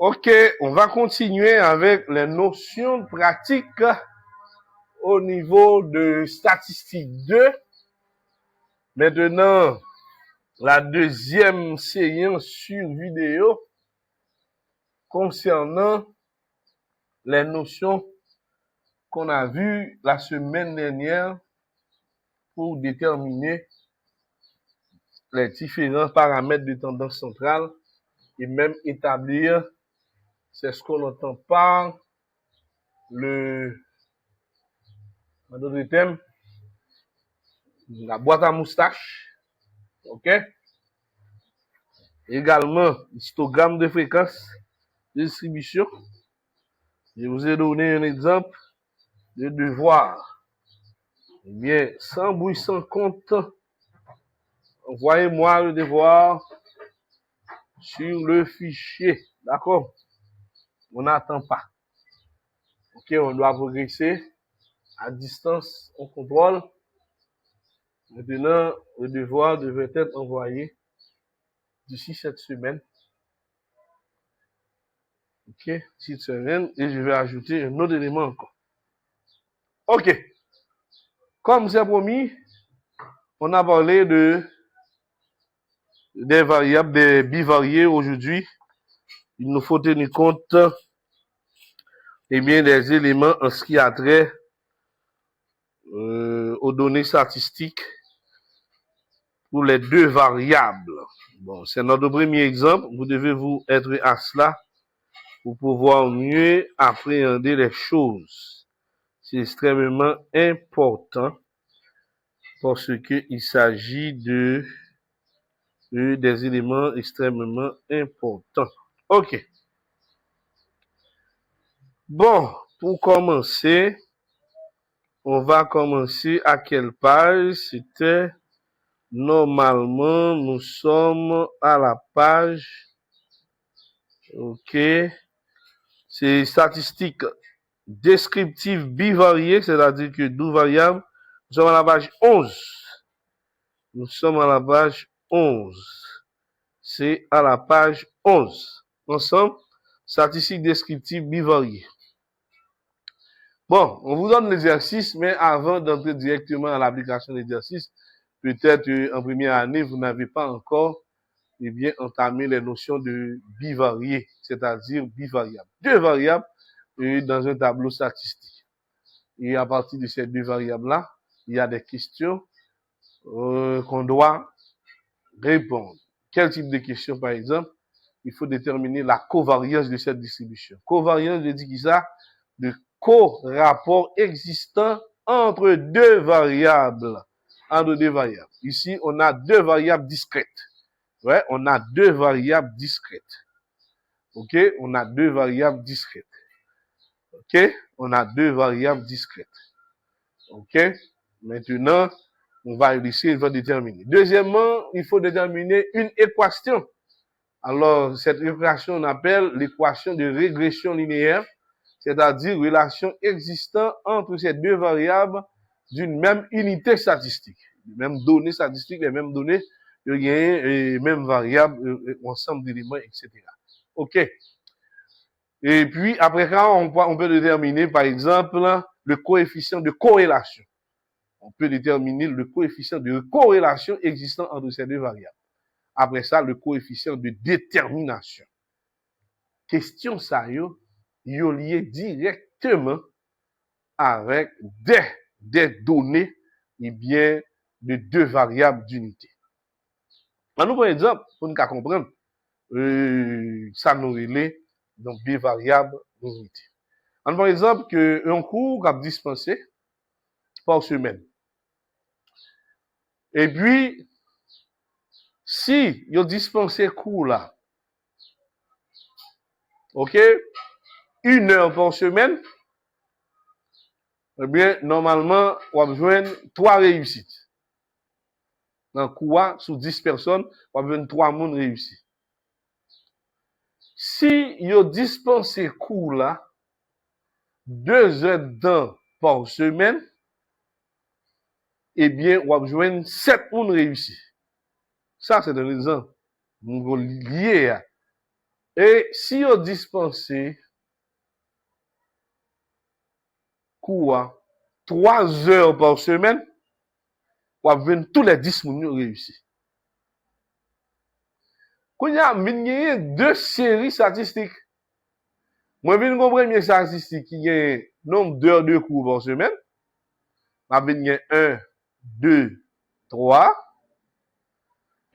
Ok, on va continuer avec les notions pratiques au niveau de statistique 2. Maintenant, la deuxième séance sur vidéo concernant les notions qu'on a vues la semaine dernière pour déterminer les différents paramètres de tendance centrale et même établir, c'est ce qu'on entend par en d'autres termes, la boîte à moustache, ok? Également, histogramme de fréquence de distribution. Je vous ai donné un exemple de devoir. Eh bien, sans bruit, sans compte, envoyez-moi le devoir sur le fichier. D'accord? On n'attend pas. Ok, on doit progresser à distance, on contrôle. Maintenant, le devoir devrait être envoyé d'ici cette semaine. Ok, cette semaine, et je vais ajouter un autre élément encore. Ok, comme c'est promis, on a parlé des variables, des bivariés aujourd'hui. Il nous faut tenir compte des éléments en ce qui a trait aux données statistiques pour les deux variables. Bon, c'est notre premier exemple. Vous devez vous être à cela pour pouvoir mieux appréhender les choses. C'est extrêmement important parce qu'il s'agit des éléments extrêmement importants. Ok. Bon, pour commencer, on va commencer à quelle page? C'était normalement, nous sommes à la page. Ok. C'est statistique descriptive bivariée, c'est-à-dire que 12 variables. Nous sommes à la page 11. Nous sommes à la page 11. C'est à la page 11. Ensemble, statistique descriptive bivariée. Bon, on vous donne l'exercice, mais avant d'entrer directement à l'application de l'exercice, peut-être en première année, vous n'avez pas encore entamé les notions de bivarié, c'est-à-dire bivariable. Deux variables dans un tableau statistique. Et à partir de ces deux variables-là, il y a des questions qu'on doit répondre. Quel type de questions, par exemple? Il faut déterminer la covariance de cette distribution. Covariance, je dis qui ça? De co-rapport existant entre deux variables. Entre deux variables. Ici, on a deux variables discrètes. Ouais, on a deux variables discrètes. Ok, on a deux variables discrètes. Ok, on a deux variables discrètes. Ok, maintenant, on va essayer de déterminer. Deuxièmement, il faut déterminer une équation. Alors, cette équation, on appelle l'équation de régression linéaire, c'est-à-dire relation existant entre ces deux variables d'une même unité statistique. Les mêmes données statistiques, les mêmes données, les mêmes variables, ensemble d'éléments, etc. OK. Et puis, après ça, on peut déterminer, par exemple, le coefficient de corrélation. On peut déterminer le coefficient de corrélation existant entre ces deux variables. Après ça, le coefficient de détermination. Question ça, yo lié directement avec des données, de deux variables d'unité. Nous, par exemple, pour nous comprendre, ça nous relève donc deux variables d'unité. Par exemple, que un cours a dispensé par semaine. Et puis, si yo dispensé cours là, ok, 1 heure par semaine, eh bien, normalement, on va besoin 3 réussites. Dans le cours, sur 10 personnes, on va besoin 3 monde réussis. Si yo dispensé cours là, 2 heures de temps par semaine, eh bien, on va besoin 7 monde réussis. Ça, c'est un exemple lié Et si on dispense cours 3 heures par semaine, on va tous les 10 moun réussi. Quand il y a deux séries statistiques, moi, je viens première statistique qui a nombre d'heures de cours par semaine. Je viens 1, 2, 3.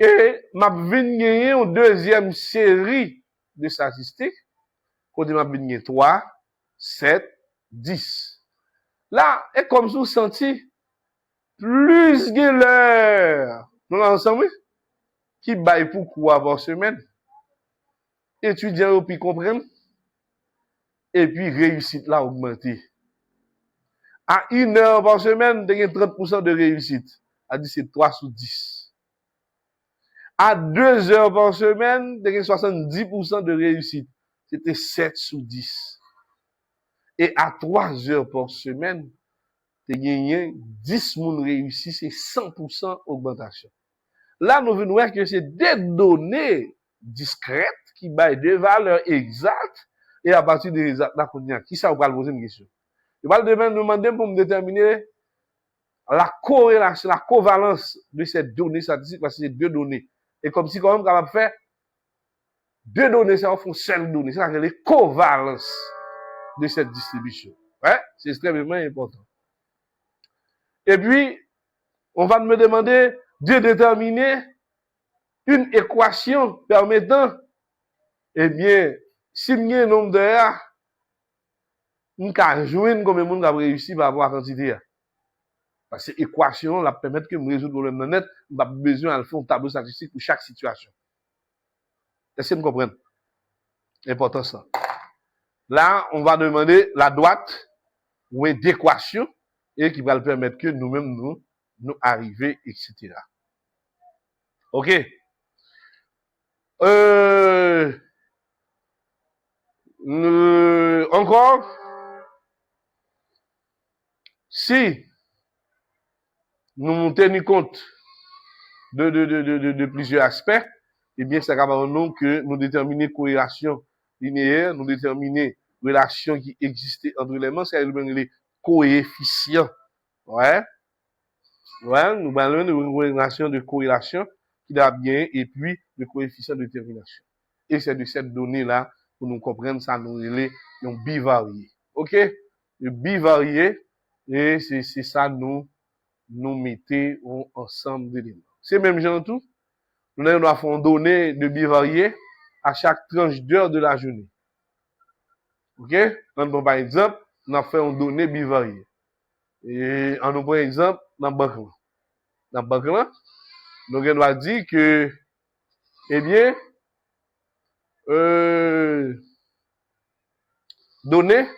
Et je viens une deuxième série de statistiques. Quand je viens 3, 7, 10. Là, et comme vous sentez, plus de l'heure, nous l'ensemble, qui baille pour cours par semaine. Étudiants puis comprennent. Et puis réussite là augmentée. À 1 heure par semaine, vous avez 30% de réussite. A dit c'est 3 sur 10. À 2 heures par semaine, vous avez 70% de réussite. C'était 7 sur 10. Et à 3 heures par semaine, vous avez 10 moun réussi, c'est 100% augmentation. Là, nous venons voir que c'est des données discrètes qui baillent des valeurs exactes. Et à partir de là, qui ça vous va poser une question? Je vais demander pour me déterminer la corrélation, la covalence de ces données statistiques, parce que c'est deux données. Et comme si quand même capable de faire deux données, ça font seule donnée. C'est la covalence de cette distribution. Ouais, c'est extrêmement important. Et puis, on va me demander de déterminer une équation permettant, eh bien, si il y a un nombre d'heures, on peut jouer comme on a réussi par rapport à la quantité. Parce que l'équation la permet que me résoudre le problème net, on a besoin de faire un tableau statistique pour chaque situation. Est-ce que vous comprenez? Important ça. Là, on va demander la droite ou une d'équation et qui va le permettre que nous-mêmes nous arriver, etc. OK? Encore, si nous tenons compte de plusieurs aspects, eh bien, c'est capable que nous déterminer corrélation linéaire, nous déterminer relation qui existait entre les éléments, c'est les coefficients. Ouais. Ouais, nous parlons de relation de corrélation qui va bien, et puis de coefficient de détermination. Et c'est de cette donnée-là, pour nous comprendre, ça nous relève un bivarié. OK? Le bivarié, et c'est ça, nous mettons ensemble d'éléments. C'est même genre tout. Nous avons fait une donnée de bivarié à chaque tranche d'heure de la journée. OK? Par exemple, nous avons fait une donnée bivariée. Et en nous prenant exemple, dans la banque. Dans la banque, nous avons dit que, eh bien, données,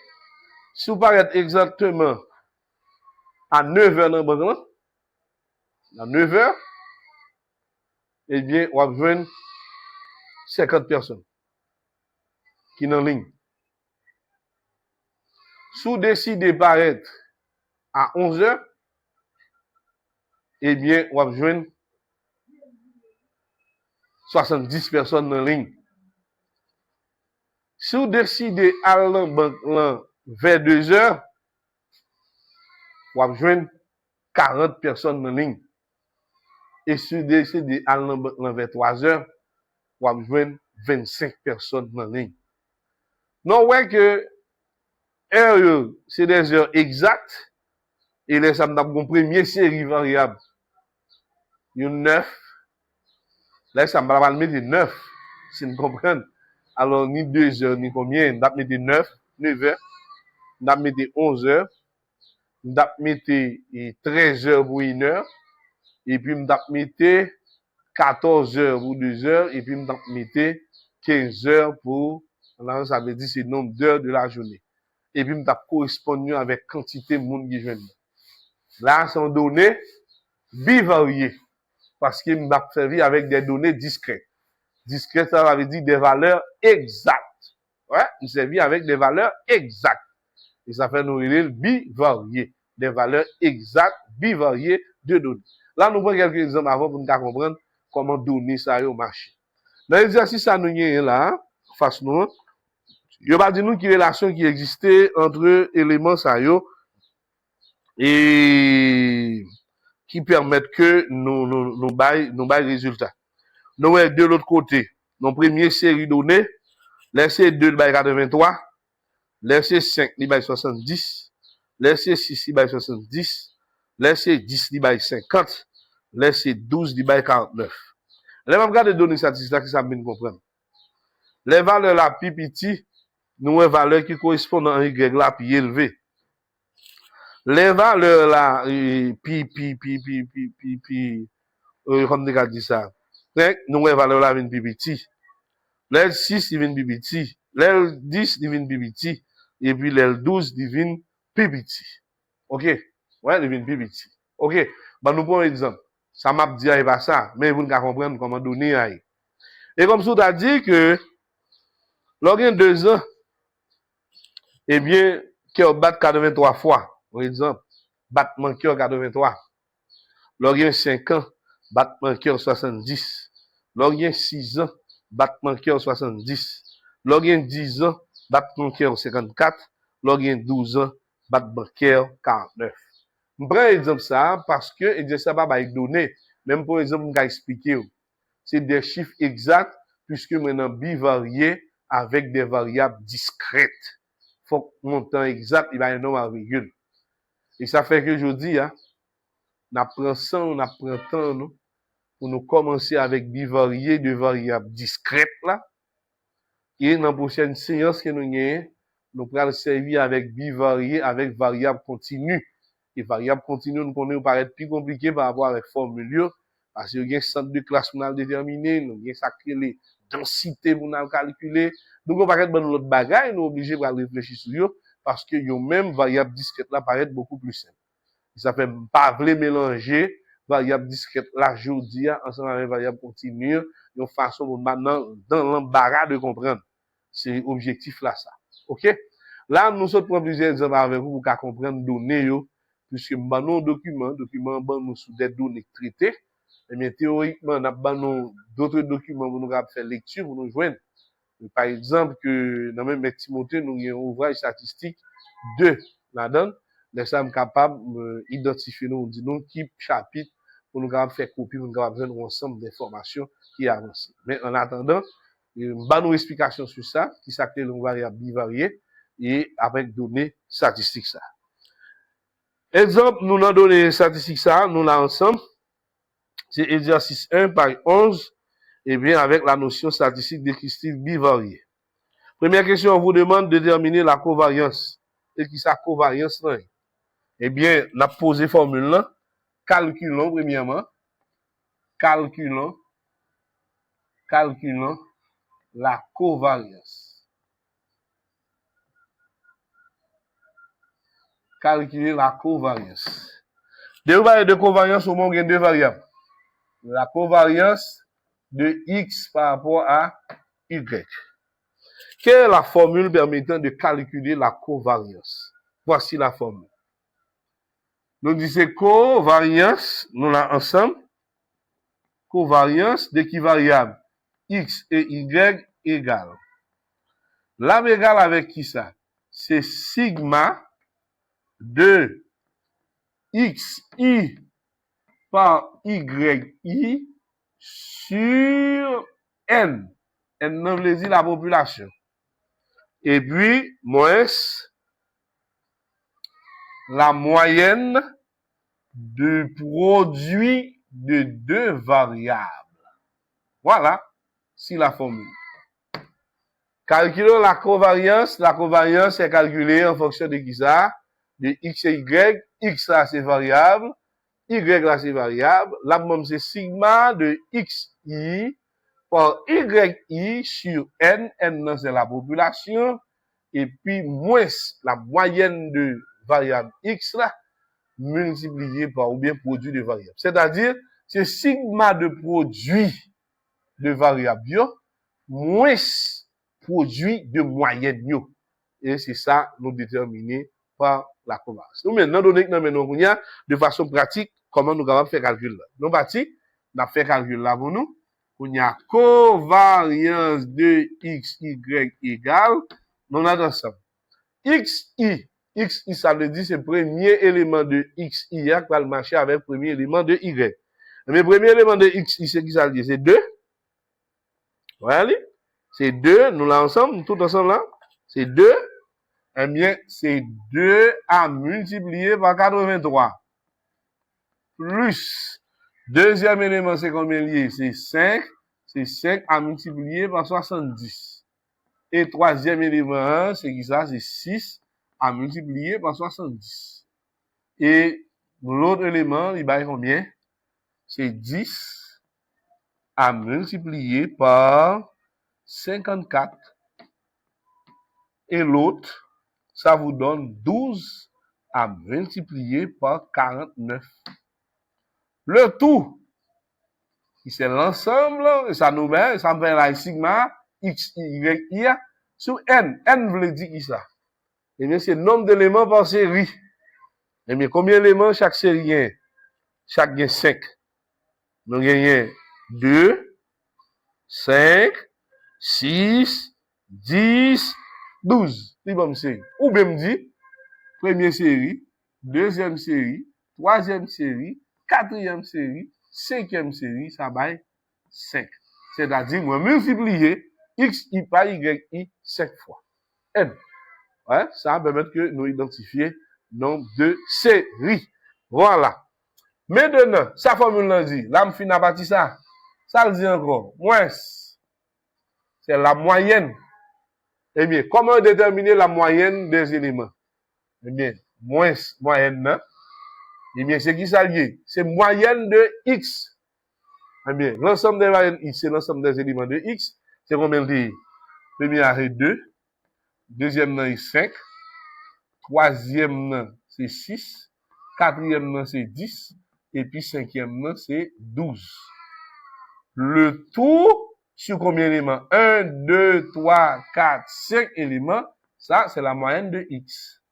si vous parlez exactement à 9 heures dans la banque, à 9 heures, eh bien, on va joindre 50 personnes qui sont en ligne. Si vous décidez de paraître à 11 heures, eh bien, on va joindre 70 personnes en ligne. Si vous décidez d'aller vers 2 heures, on va joindre 40 personnes en ligne. Et si vous décidez d'aller vers 3 heures, on va joindre 25 personnes en ligne. Non, ouais que heure, c'est des heures exactes. Et là, ça m'a une première série variable. Il y a 9. Là, ça m'a mettre 9. Si vous comprenez. Alors, ni 2 heures, ni combien. On va mettre 9 heures. On va mettre 11 heures. On va mettre 13 heures pour 1 heure. Et puis, on va mettre 14 heures pour 2 heures. Et puis, on va mettre 15 heures pour, là, ça veut dire c'est le nombre d'heures de la journée. Et puis, on va correspondre avec quantité de monde qui joue. Là, c'est une donnée bivariée. Parce qu'il m'a servi avec des données discrètes. Discrètes, ça veut dire des valeurs exactes. Ouais, il servi avec des valeurs exactes. Et ça fait nous relire bivarié. Des valeurs exactes, bivariées de données. Là, nous prenons quelques exemples avant pour nous comprendre comment donner ça au marché. Dans l'exercice, ça nous y est là, face nous. Il va dire nous qui relation qui existait entre éléments ça yo et qui permettent que nous bail résultat. Nous de l'autre côté, nos première série donnée, laissez 2 bail 83, laissez 5 bail 70, laissez 6 bail 70, laissez 10 bail 50, laissez 12 bail 49. Les mêmes cas de données statistiques qui ça bien comprendre. Les valeurs la plus petites, nous avons valeurs qui correspondent à Y là plus élevé. Les valeurs là comme on dit ça. Nous avons valeurs là plus petit. Les 6 ils viennent plus petit, les 10 ils viennent plus petit et puis les 12 ils viennent plus petit. OK. Ouais, ils viennent plus petit. OK. Bah nous prenons un exemple. Ça m'a dit pas ça, mais vous ne comprendre comment donner aille. Et comme ça, tu as dit que, lors de 2 ans, eh bien, cœur bat 83 fois, par exemple, battement cœur 83. Lors de 5 ans, battement cœur 70. Lors de 6 ans, battement cœur 70. Lors de 10 ans, battement cœur 54. Lors de 12 ans, battement cœur 49. Je prends exemple ça parce que, et ça va pas donner, même pour exemple, je vais expliquer. C'est des chiffres exacts, puisque maintenant bivarié avec des variables discrètes. Faut que le montant exact, il va y avoir une virgule. Et ça fait que je dis, hein, on apprend ça, on apprend temps, nous, pour nous commencer avec bivarié de variables discrètes, là. Et dans la prochaine séance que nous avons, nous allons servir avec bivarié avec variable continue. Et variable continue, nous connaissons paraître plus compliqué par rapport avec formule, parce qu'il y a un centre de classe pour nous déterminer, nous avons sacré les densités pour nous calculer. Donc, on va pas l'autre bagaille, nous obligés de réfléchir sur eux, parce que yo même variable discrète là paraît beaucoup plus simple. Ça fait pas vouloir mélanger variable discrète là, aujourd'hui, ensemble avec variable continue, de façon pour maintenant, dans l'embarras de comprendre. C'est objectif là, ça. OK? Là, nous sommes pour plusieurs exemples avec vous pour comprendre données, yo, puisque nos documents nous sous des données traitées, et bien, théoriquement, nous d'autres documents pour nous faire lecture, pour nous joindre. Par exemple, que dans même Timothée, nous avons un ouvrage statistique 2 là-dedans, nous sommes capables d'identifier nous, dit nous, qui chapitre pour nous faire copie, pour nous faire un ensemble d'informations qui avancent. Mais en attendant, nous explication sur ça, qui s'appelle une variable bivariée, et avec données statistiques ça. Exemple, nous avons donné statistiques ça, nous là ensemble, c'est exercice 1 par 11, et bien avec la notion statistique d'écriture bivariée. Première question, on vous demande de déterminer la covariance. Et qui ça covariance là? Eh bien, on a posé formule là, calculons premièrement, calculons la covariance. Calculer la covariance. Deux variables de covariance, au moins, il y a 2 variables. La covariance de X par rapport à Y. Quelle est la formule permettant de calculer la covariance? Voici la formule. Nous disons covariance, nous l'avons ensemble, covariance de qui variable X et Y égale. L'âme égale avec qui ça? C'est sigma de XI par YI sur N. N veut dire la population. Et puis, moins la moyenne de produit de 2 variables. Voilà, c'est la formule. Calculons la covariance. La covariance est calculée en fonction de qui ça? De X et Y. X là, c'est variable. Y là, c'est variable. Là, même, c'est sigma de XI par YI sur N. N, c'est la population. Et puis, moins la moyenne de variable X là, multiplié par ou bien produit de variable. C'est-à-dire, c'est sigma de produit de variable, moins produit de moyenne. Et c'est ça, nous déterminer par la covariance. Nous, maintenant, donné que nous de façon pratique, comment nous allons faire calcul là. Nous, parti, nous fait calcul là pour nous. On y a covariance de xy égale, on a ensemble. Xi, ça veut dire c'est le premier élément de xy qui va marcher avec le premier élément de y. Mais le premier élément de xi, c'est qui ça veut dire? C'est 2. Voilà, c'est 2, nous là ensemble, tout ensemble là, c'est 2. Eh bien, c'est 2 à multiplier par 83. Plus, deuxième élément, c'est combien lié? C'est 5. C'est 5 à multiplier par 70. Et troisième élément, c'est qui ça? C'est 6 à multiplier par 70. Et l'autre élément, il va être combien? C'est 10 à multiplier par 54. Et l'autre, ça vous donne 12 à multiplier par 49. Le tout, c'est l'ensemble, ça nous met, ça me fait la sigma, x, y, i, sur n. N veut dire qui ça? Eh bien, c'est le nombre d'éléments par série. Eh bien, combien d'éléments chaque série a? Chaque gain 5. Nous gagnons 2, 5, 6, 10, 12. C'est bon, série. Ou bien me dit, première série, deuxième série, troisième série, quatrième série, cinquième série, ça va 5. C'est-à-dire, moi, multiplier x, y par y, i 5 fois. N. Ouais, ça va permettre que nous identifions le nombre de séries. Voilà. Maintenant, sa formule là dit, là, je finis à partir ça. Ça le dit encore. Moins, c'est la moyenne. Eh bien, comment déterminer la moyenne des éléments? Eh bien, moins moyenne, eh bien, c'est qui ça lié? C'est moyenne de x. Eh bien, l'ensemble des moyennes x, c'est l'ensemble des éléments de x. C'est combien de premier arrêt 2, deuxième 5, troisième c'est 6, quatrième c'est 10, et puis cinquième c'est 12. Le tout sur combien d'éléments? 1, 2, 3, 4, 5 éléments. Ça, c'est la moyenne de x.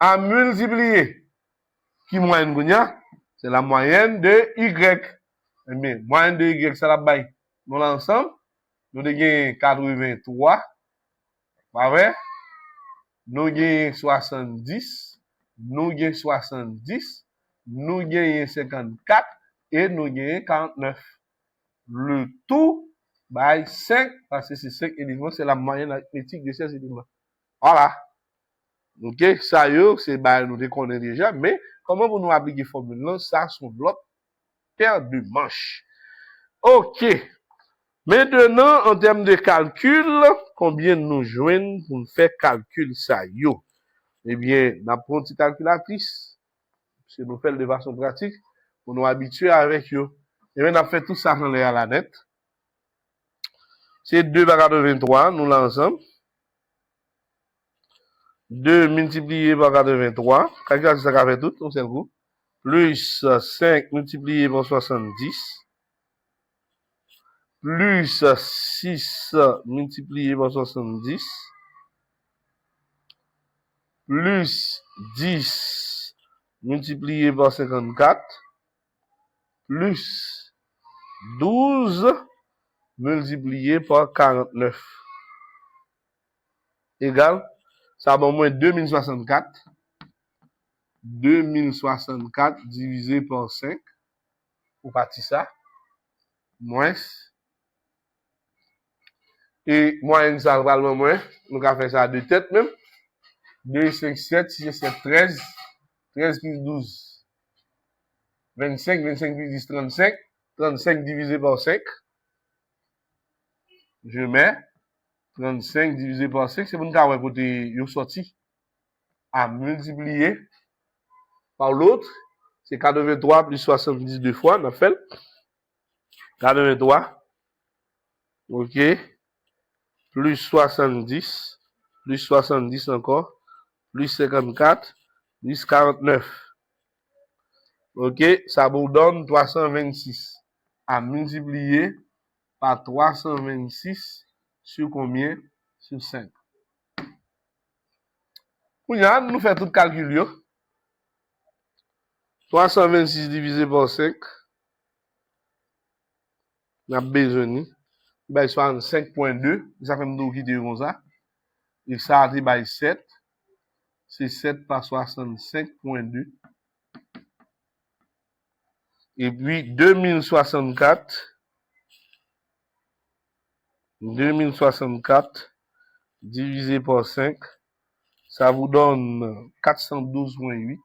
À multiplier. Qui moyenne gagna? C'est la moyenne de y. Mais moyenne de y, ça la baille. Nous l'ensemble, nous avons 83. Pas vrai? Nous avons 70. Nous avons 70. Nous avons 54. Et nous avons 49. Le tout baille 5, parce que c'est 5 éléments, c'est la moyenne arithmétique de ces éléments. Voilà. Ok, ça y est, c'est nous déconnons déjà, mais comment vous nous appliquez formule là, ça son bloc paire de manches. Ok. Maintenant, en termes de calcul, combien nous joignent pour faire calcul ça yo? Eh bien, nous prenons une petite calculatrice, c'est nous faire de façon pratique, pour nous habituer avec yo. Et bien, nous fait tout ça en l'air à la net. C'est 2 par 83, nous l'ensemble. 2 multiplié par 83, calculatrice ça fait tout, on seul coup. Plus 5 multiplié par 70. Plus 6 multiplié par 70. Plus 10 multiplié par 54. Plus 12 multiplié par 49. Égal, ça va au moins 2064. 2064 divisé par 5. Ou partir ça. Moins. Et moyenne, ça va le moins. Nous avons fait ça de tête même. 2, 5, 7, 6, 7, 13. 13 plus 12. 25, 25 plus 10, 35. 35 divisé par 5. Je mets 35 divisé par 5. C'est pour nous avoir côté sorti. À multiplier par l'autre. C'est 83 plus 70 deux fois. On a fait. 83. OK. Plus 70. Plus 70 encore. Plus 54. Plus 49. OK, ça vous donne 326 à multiplier par 326 sur combien? Sur 5. Nous faisons tout le calcul. 326 divisé par 5. n'a besoin bah 65.2 ça fait nous quitter comme ça et ça a dit bah 7 c'est 7 par 65.2 et puis 2064 divisé par 5 ça vous donne 412.8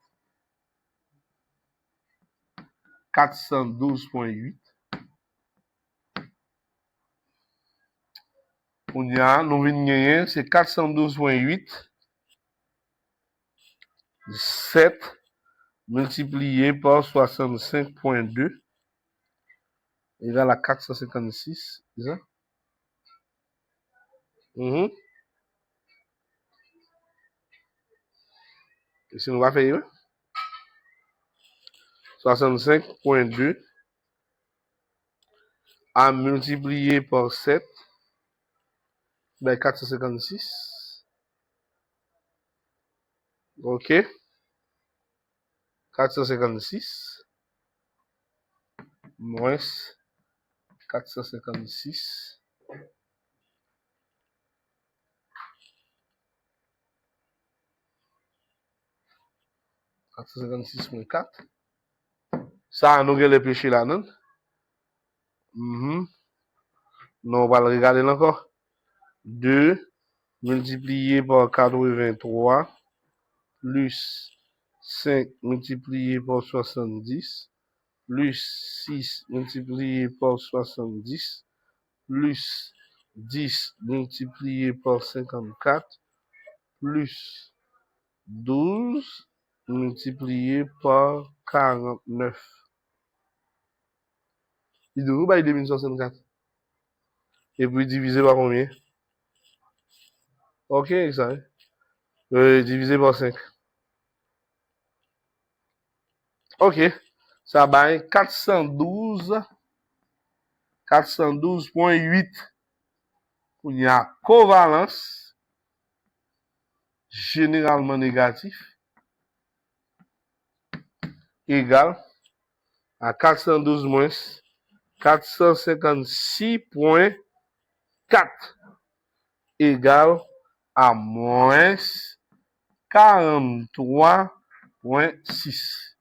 412.8 on y a nous venons gagner c'est 412.8 7 multiplié par 65.2 égale à 456, c'est ça? Et si on va faire 65.2 à multiplier par 7, ben 456. OK? 456 moins 456. moins 4. Ça, nous allons pêcher là, non? Non, on va le regarder encore. 2 multiplié par 83 plus 5 multiplié par 70 plus 6 multiplié par 70 plus 10 multiplié par 54 plus 12 multiplié par 49. Il nous va 2064. Et puis divisé par combien? Ok, ça. Divisé par 5. Ok. Ça va 412.8. Il y a covalence généralement négatif égale à 412 moins 456.4 égale à moins 43.6.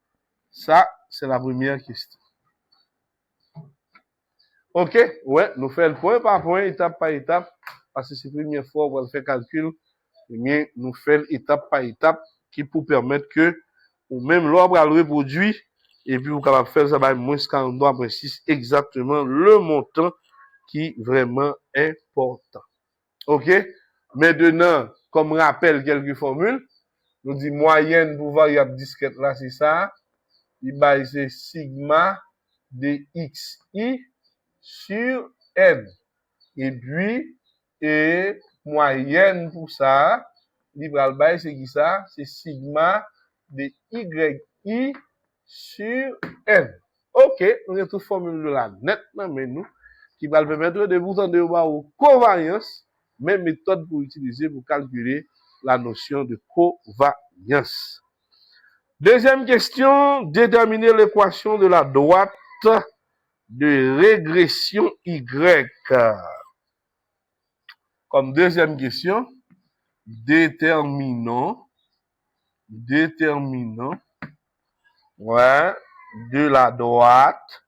Ça, c'est la première question. OK, ouais, nous faisons point par point, étape par étape, parce que c'est la première fois qu'on fait calcul, eh bien, nous faisons étape par étape, qui pour permettre que, ou même l'ordre à le reproduire, et puis vous capable faire ça by moins 43.6, exactement le montant qui est vraiment important. OK? Maintenant, comme rappel quelques formules, nous dit moyenne pour variable discrète là, c'est ça. Il va c'est sigma de xi sur n. Et puis, et moyenne pour ça, l'ibral bail, c'est qui ça? C'est sigma de yi sur n. OK, on a toute formule là nettement, mais nous, qui va permettre de vous entendre ou covariance, même méthode pour utiliser pour calculer la notion de covariance. Deuxième question, déterminer l'équation de la droite de régression Y. Comme deuxième question, déterminant ouais, de la droite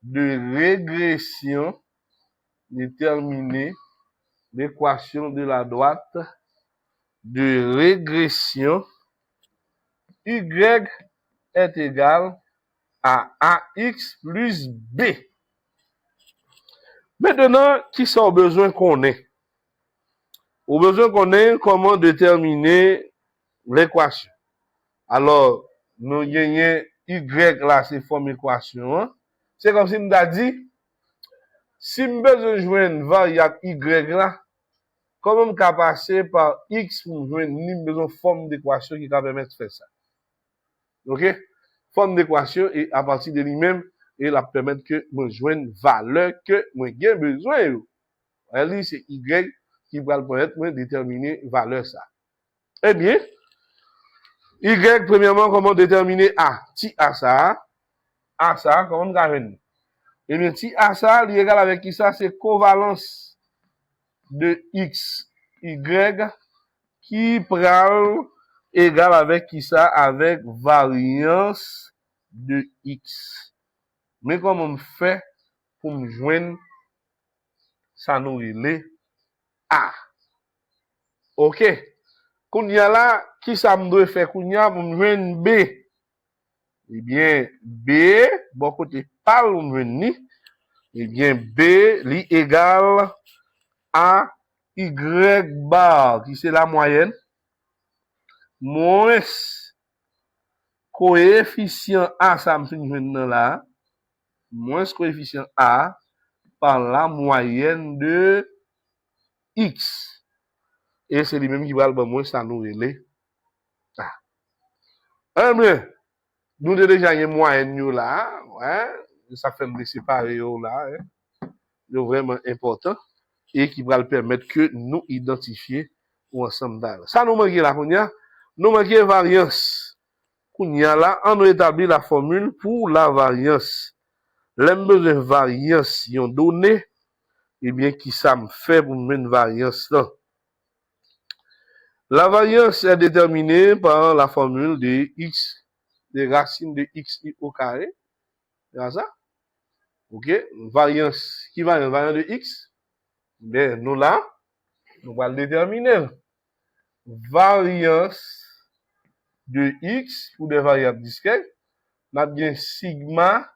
de régression, déterminer l'équation de la droite de régression Y est égal à AX plus B. Maintenant, qui sont besoin qu'on ait? Au besoin qu'on ait comment déterminer l'équation. Alors, nous gagnons Y là, c'est forme équation. Hein? C'est comme si nous avons dit, si nous besoin joindre variable Y là, comment nous pouvons passer par X pour joindre une besoin forme d'équation qui va permettre de faire ça. OK? Forme d'équation et à partir de lui-même, et la permettre que nous joigne valeur que nous avons besoin. Elle c'est Y qui va permettre de déterminer valeur ça. Eh bien, Y, premièrement, comment déterminer A? Ti A ça, A ça, comment on va venir? Et bien, si A ça, il est égal avec qui ça? C'est covalence de X, Y, qui prend égal avec qui ça? Avec variance de X. Mais comment on fait pour me joindre ça nous relève A? Ok. Kounya là, qui ça me doit faire kounya pour me joindre B? Eh bien, B, bon côté parle ou me eh bien, B, li égal à Y bar, qui c'est la moyenne, moins coefficient A, ça me fait maintenant là, moins coefficient A par la moyenne de X. Et c'est lui-même qui va le moins ça nous relève. Ah. Eh bien, nous avons déjà une moyenne là, ouais, ça fait me séparer là, hein. C'est vraiment important et qui va le permettre que nous identifier ensemble d'âge. Ça nous manque là, nous manque variance. Là, on a établi la formule pour la variance. L'aime de variance, si on donné, eh bien, qui ça me fait pour une variance là? La variance est déterminée par la formule de x, des racines de xi au carré. C'est ça? Ok? Variance, qui va variance de x? Bien, nous là, nous allons le déterminer. Variance de x pour des variables discrètes, on a bien sigma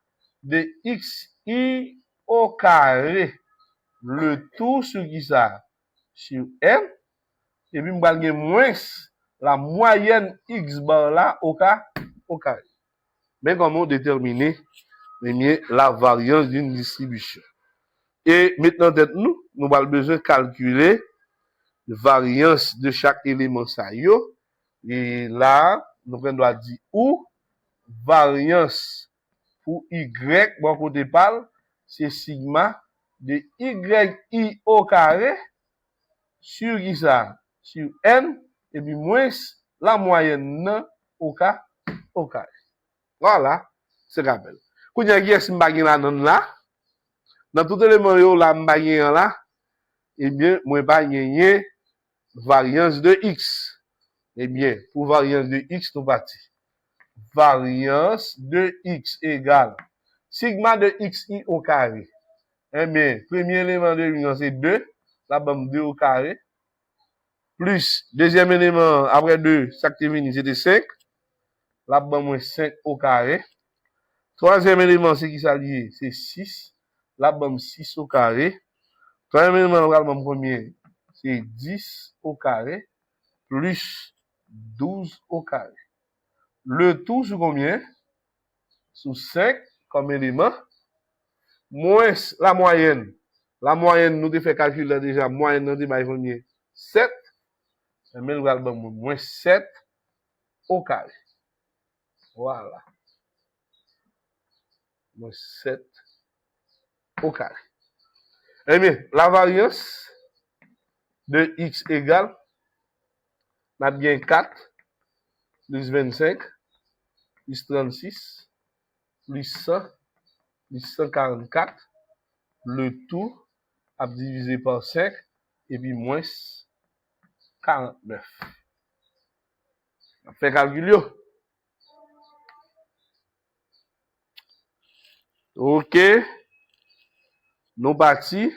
de xi au carré. Le tout sur qui ça? Sur n. Et puis, on va moins la moyenne x bar là au carré. Mais comment déterminer la variance d'une distribution? Et maintenant, nous avons besoin de calculer la variance de chaque élément ça yo. Et là, nous doit dire où variance pour y, bon côté parle, c'est sigma de yi au carré sur qui ça? Sur n, et puis moins la moyenne au carré. Voilà, c'est rappel. Quand il y a qui est là, dans tout élément yo là, là, eh bien, moi pas gagner variance de x. Eh bien, pour variance de x, nous parti. Variance de x égale sigma de xi au carré. Eh bien, premier élément de l'union, c'est 2. Là, bam 2 au carré. Plus, deuxième élément, après 2, ça qui est venu, c'était 5. Là, bam 5 au carré. Troisième élément, c'est qui s'allie? C'est 6. Là, bam 6 au carré. Troisième élément, là, bam combien? C'est 10 au carré. Plus 12 au carré. Le tout sur combien? Sur 5 comme élément. Moins la moyenne. La moyenne, nous devons faire calculer déjà. Moyenne, nous devons combien? 7. Mais nous allons moins 7 au carré. Voilà. Moins 7 au carré. Eh bien, la variance de x égale, on a bien 4 plus 25 plus 36 plus 100 plus 144. Le tout à diviser par 5 et puis moins 49. On fait calcul. Ok. Nous partis.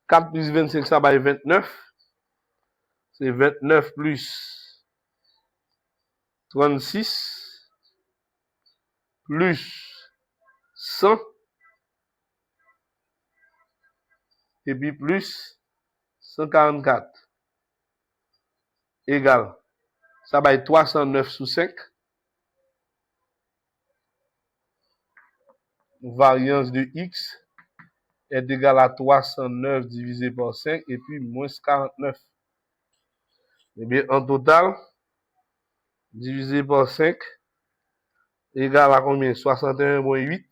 4 plus 25, ça va être 29. C'est 29 plus 36 plus 100 et puis plus 144 égale. Ça va être 309 sous 5. Variance de x est égale à 309 divisé par 5 et puis moins 49. Eh bien, en total, divisé par 5 égale à combien? 61,8.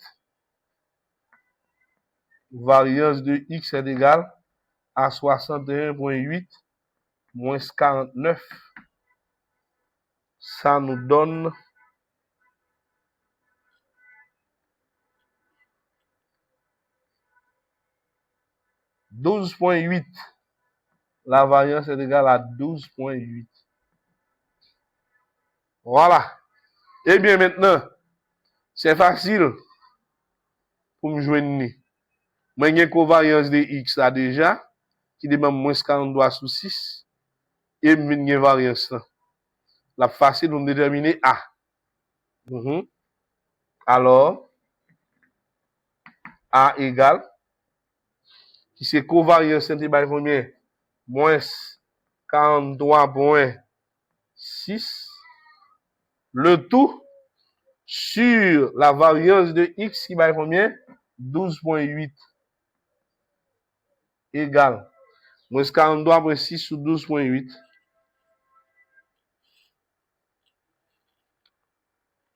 Variance de x est égale à 61,8 moins 49. Ça nous donne 12,8. La variance est égale à 12,8. Voilà. Eh bien, maintenant, c'est facile pour me joindre. Moi, j'ai une covariance de x là déjà, qui demande moins 43 sur 6, et j'ai une variance là. La facile pour me déterminer A. Alors, A égale, qui c'est covariance entre combien? Moins 43,6. Le tout sur la variance de x qui va combien? 12,8 égale moins 43,6 sur 12,8.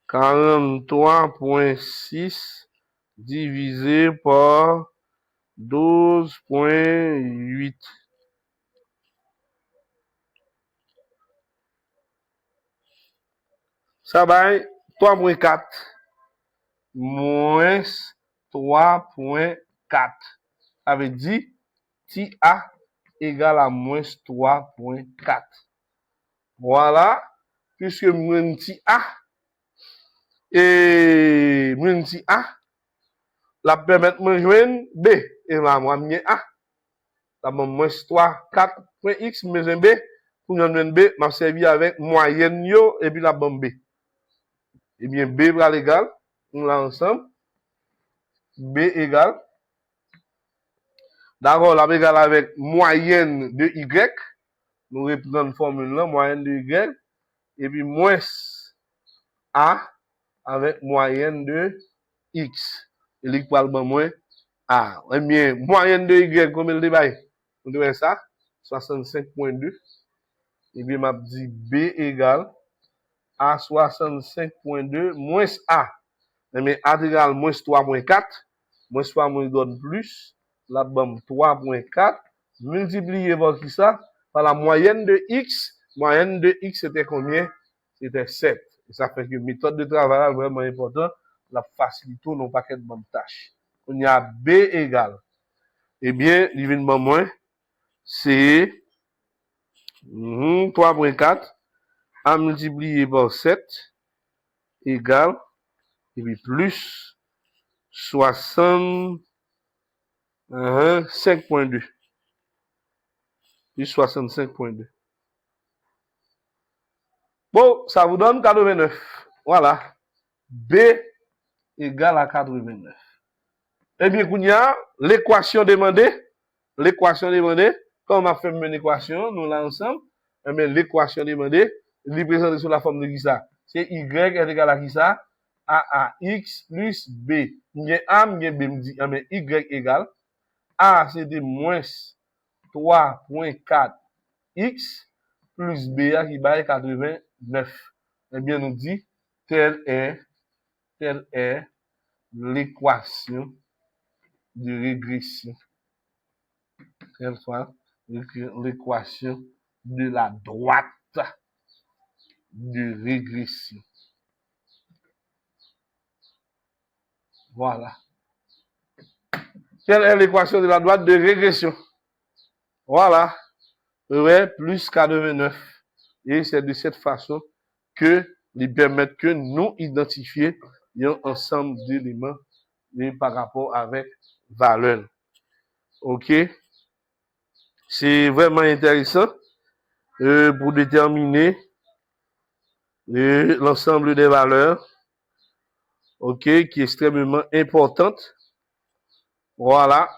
43,6 divisé par 12,8. Ça va 3,4 moins 3,4. Ça veut dire TA égale à moins 3,4. Voilà, puisque moins TA et moins TA, la permettre de joindre B. Et là, moi, j'ai A. La moins 3,4.x, mais B. Pour joindre B, m'a servi avec moyenne yo et puis la bombe B. Eh bien, B va l'égal, nous là ensemble. B égale. D'accord, la B égale avec moyenne de Y. Nous reprenons la formule là, moyenne de Y. Et puis, moins A avec moyenne de X. Et l'équal moins A. Eh bien, moyenne de Y, comme il dit, on doit ça, 65,2. Et bien, m'a dit B égale à 65,2 moins A. Mais A égale moins 3,4. Moins 3 moins donne plus. La bombe 3,4. Multiplié par qui ça? Par la moyenne de X. Moyenne de X, c'était combien? C'était 7. Et ça fait que méthode de travail est vraiment importante. La facilite nos paquets de bonnes tâches. On y a B égale. Eh bien, l'événement moins, c'est 3,4 à multiplier par 7 égale, et puis plus 65,2. Plus 65,2. Bon, ça vous donne 89. Voilà. B égale à 89. Eh bien, il y a l'équation demandée. Comme on a fait une équation, nous là ensemble, eh bien, l'équation demandée, il est présenté sous la forme de qui ça? C'est Y est égal à qui ça? A X plus B. Il y a A, il y a B, me dit, mais Y égale. A, c'était moins 3,4 X plus B qui va 89. Eh bien, nous dit, telle est l'équation de régression. Telle soit l'équation de la droite de régression. Voilà. Quelle est l'équation de la droite de régression? Voilà. Ouais, plus 89. Et c'est de cette façon que ils permettent que nous identifions un ensemble d'éléments par rapport avec valeur. OK? C'est vraiment intéressant pour déterminer l'ensemble des valeurs. OK? Qui est extrêmement importante. Voilà.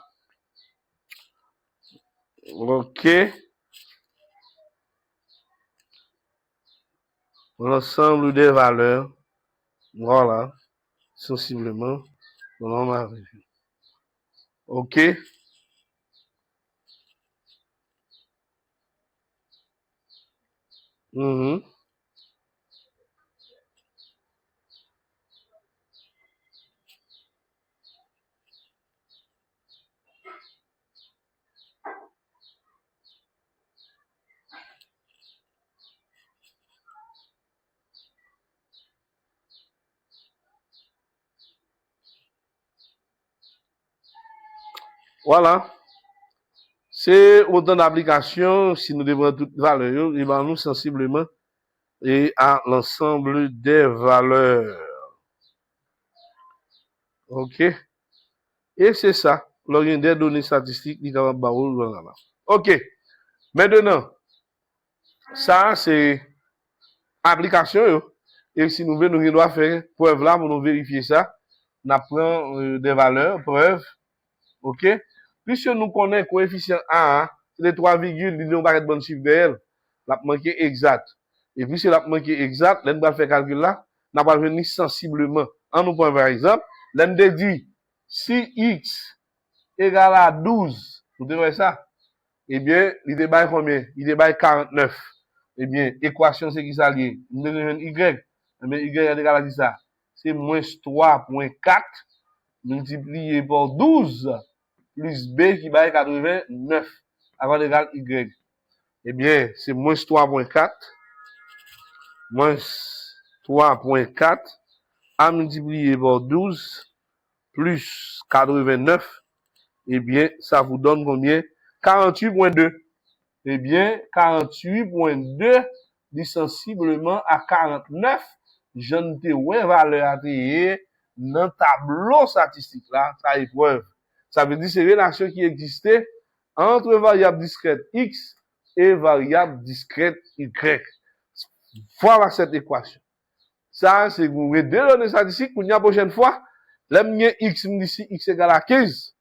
OK? L'ensemble des valeurs. Voilà. Sensiblement. On a vu. OK? Voilà. C'est autant d'applications, si nous devons toutes valeurs, et ben nous sensiblement et à l'ensemble des valeurs. OK? Et c'est ça. L'origine des données statistiques, il va là. OK. Maintenant, ça, c'est application, yo. Et si nous voulons, nous devons faire preuve là pour nous vérifier ça. On apprend des valeurs, preuves. OK? Puisque nous connaissons coefficient A, c'est les 3 virgules, nous n'avons pas de bon chiffre d'elle. La manqué exact. Et puis, si la manqué exact, l'on va faire calcul là, n'a pas venir sensiblement. En nous prend par exemple, l'on dit si x égale à 12, vous devez ça? Eh bien, il débat combien? Il débat 49. Eh bien, équation, c'est qui ça lié? Nous devons y. Eh bien, y est égal à ça. C'est moins 3,4 multiplié par 12 plus b qui va 89 avant d'égal y. Eh bien, c'est moins 3,4 moins 3,4 à multiplier par 12 plus 89. Eh bien, ça vous donne combien? 48,2. Eh bien, 48,2 dit sensiblement à 49. Je ne te vois valeur à payer dans le tableau statistique là, ça épreuve. Ça veut dire c'est une relation qui existait entre variable discrète x et variable discrète y. Voilà cette équation. Ça, c'est vous mettez deux données statistiques pour la prochaine fois. Là, x me dit x égale à 15.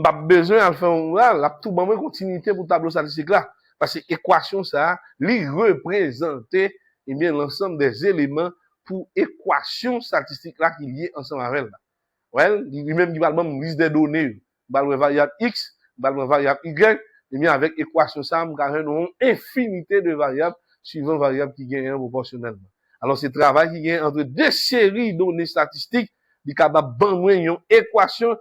Pas besoin de faire la tout bonne continuité pour le tableau statistique là. Parce que l'équation, ça, lui représenter eh bien, l'ensemble des éléments pour l'équation statistique là qui est ensemble avec elle. Ouais, lui-même qui va une liste des données, va le variable x, va le variable y, et bien avec l'équation ça, nous avons une infinité de variables suivant variable qui gagne proportionnellement. Alors, c'est le travail qui gagne entre deux séries de données statistiques, qui est capable de une équation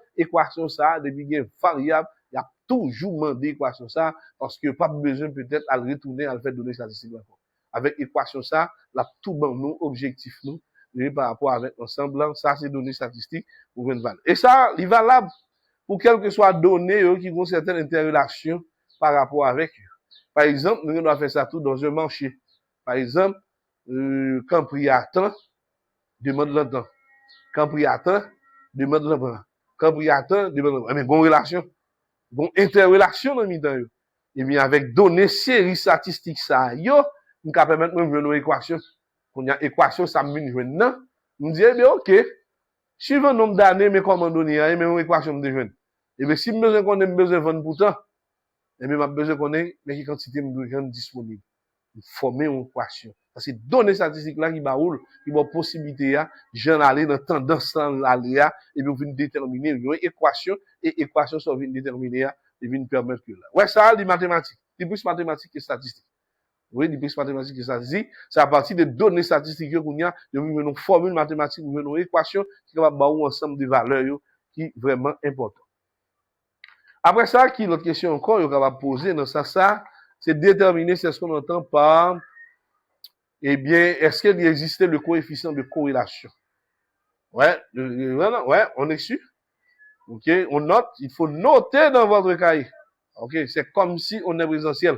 ça, depuis qu'il y a une variable, il y a toujours demandé équation ça, parce que pas besoin peut-être à le retourner à le faire données statistiques. Avec équation ça, là, tout bon nous, objectif nous, par rapport avec l'ensemble, ça, c'est données statistiques pour une valeur. Et ça, il est valable pour quelles que soient données qui ont certaines interrelations par rapport avec eux. Par exemple, nous devons faire ça tout dans un marché. Par exemple, quand prix attend, demande l'entend. Quand prix attend, demande l'entend. Quand prix attend, demande l'entend. Mais bonne relation, bonne interrelation dans le et bien, avec données séries statistiques, ça, yo, nous pouvons permettre de jouer une équation. Quand il y a une équation, ça me vient non. Nous disons, eh bien, ok, suivant le nombre d'années, mais comment donner, mais une équation de jouer. Et bien, si je besoin qu'on ait besoin de vendre pourtant, et bien, je besoin qu'on ait, mais qui quantité de disponible. Former une équation. Parce que données statistiques là qui baoule, qui vont possibilité à, j'en aller dans tendance l'aléa, et puis vous déterminer une équation, et équation ça vient déterminer et vient permettre que là. Ouais, ça, les mathématiques. C'est plus mathématiques que statistiques. Oui, les plus mathématiques que statistiques, c'est à partir des données statistiques qu'on y a, de une formule mathématique, une équation qui va baoule ensemble de valeurs qui est vraiment important. Après ça, qui l'autre question encore, il va poser dans ça, c'est déterminer ce qu'on entend par, eh bien, est-ce qu'il existait le coefficient de corrélation? Ouais, on est sûr. Ok, on note, il faut noter dans votre cahier. Ok, c'est comme si on est présentiel.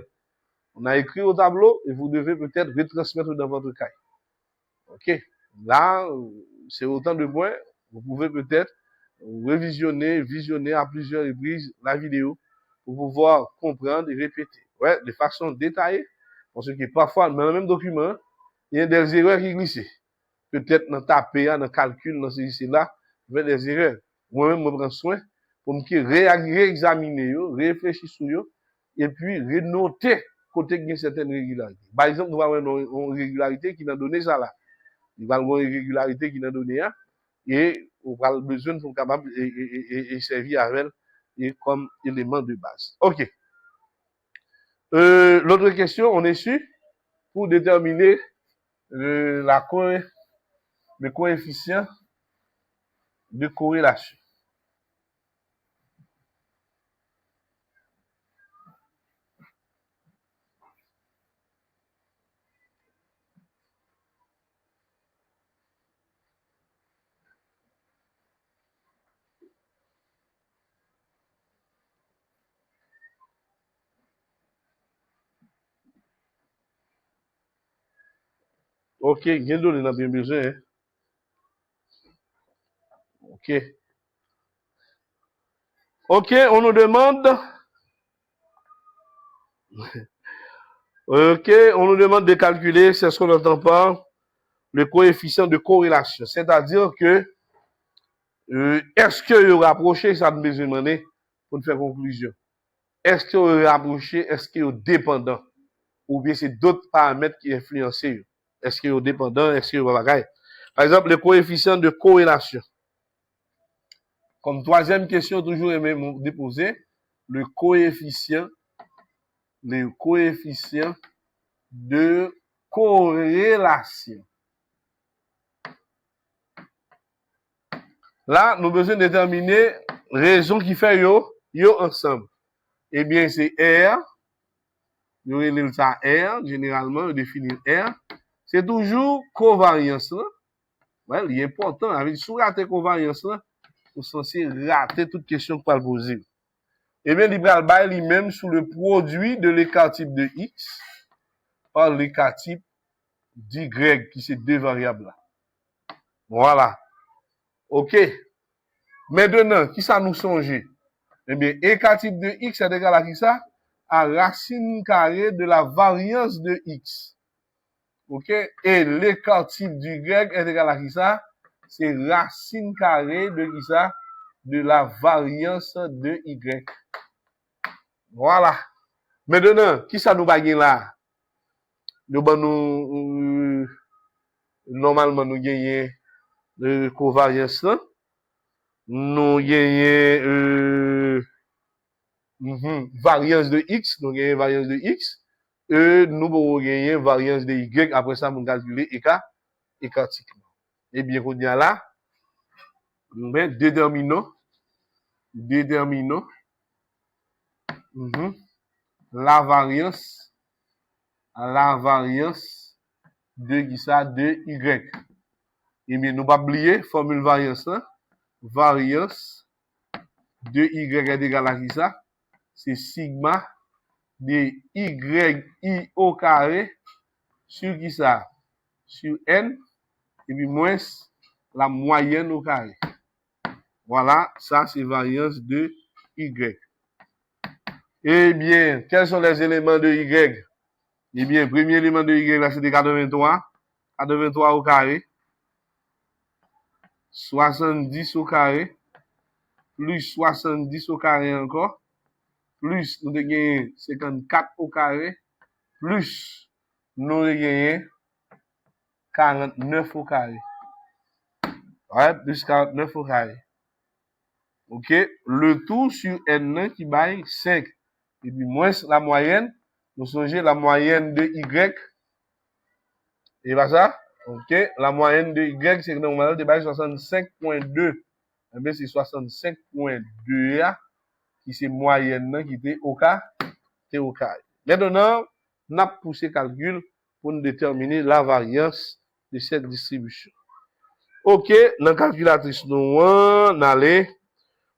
On a écrit au tableau et vous devez peut-être retransmettre dans votre cahier. Ok, là, c'est autant de points. Vous pouvez peut-être visionner à plusieurs reprises la vidéo pour pouvoir comprendre et répéter. Ouais, de façon détaillée. Parce que parfois, dans le même document, il y a des erreurs qui glissent. Peut-être dans taper, dans le calcul, dans ceci, là, il y a des erreurs. Moi-même, je prends soin pour me réexaminer, réfléchir sur eux, et puis renoter côté qu'il y a certaines régularités. Par exemple, nous avons une régularité qui n'a donné ça là. Il va y avoir une régularité qui n'a donné ça, et on a besoin de capable et servir avec elle comme élément de base. OK. L'autre question, on est sûr, pour déterminer le coefficient de corrélation. Ok, gen donné nan bien besoin. Hein? Ok. Ok, on nous demande. Ok, on nous demande de calculer, c'est ce qu'on entend par le coefficient de corrélation. C'est-à-dire que est-ce que le rapproché, ça nous besoin de demander pour nous faire conclusion. Est-ce que le rapproché, est-ce qu'il est dépendant? Ou bien c'est d'autres paramètres qui influencent. Est-ce qu'il est dépendant? Est-ce qu'il est bagaille? Par exemple, le coefficient de corrélation. Comme troisième question, toujours aimé déposer, le coefficient de corrélation. Là, nous besoin déterminer raison qui fait yo ensemble. Eh bien, c'est R. Nous relève ça R, généralement, on définit R. C'est toujours covariance là. Ouais, il est important. Avec si vous ratez covariance là, vous êtes censé rater toute question qu'on va poser. Eh bien, il va lui-même sous le produit de l'écart type de X par l'écart type d'Y, qui c'est deux variables là. Voilà. OK. Maintenant, qui ça nous songe? Eh bien, écart type de X est égal à qui ça? À racine carrée de la variance de X. OK? Et l'écart type du Y est égal à qui ça? C'est racine carrée de qui ça? De la variance de Y. Voilà. Maintenant, qui ça nous bague là? Nous, normalement, nous gagnons de covariance là. Nous gagnons variance de X. Nous gagnons variance de X. Et nous pouvons gagner variance de Y. Après ça, nous calculer écartiquement. Et bien, qu'on y a là, nous déterminons la variance de qui ça de Y. Et bien, nous pas oublier formule variance là. Variance de Y est égal à qui ça? C'est sigma de Y au carré sur qui ça? Sur N et puis moins la moyenne au carré. Voilà, ça c'est variance de Y. Eh bien, quels sont les éléments de Y? Eh bien, premier élément de Y, là, c'était 83. 83 au carré. 70 au carré. Plus 70 au carré encore. Plus, nous avons gagné 54 au carré. Plus, nous avons gagné 49 au carré. Ouais, plus 49 au carré. OK? Le tout sur N qui baille 5. Et puis, moins la moyenne. Nous songez la moyenne de Y. Et pas ça? OK? La moyenne de Y, c'est que normalement, c'est 65.2. Eh bien, c'est 65.2 qui c'est moyenne qui était au cas. Maintenant, nous avons poussé le calcul pour nous déterminer la variance de cette distribution. OK, dans la calculatrice, nous allons,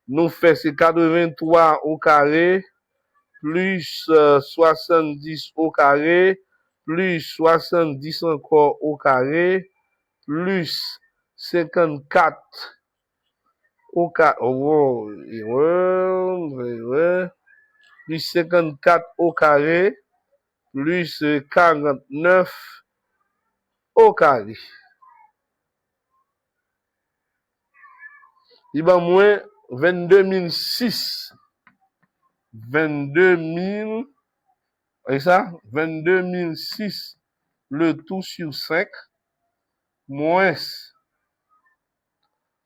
nous faisons 83 au carré, plus 70 au carré, plus 70 encore au carré, plus 54 au carré, plus 54 au carré, plus 49 au carré. Il va moins 22 006. Et ça? 22 006 le tout sur 5 moins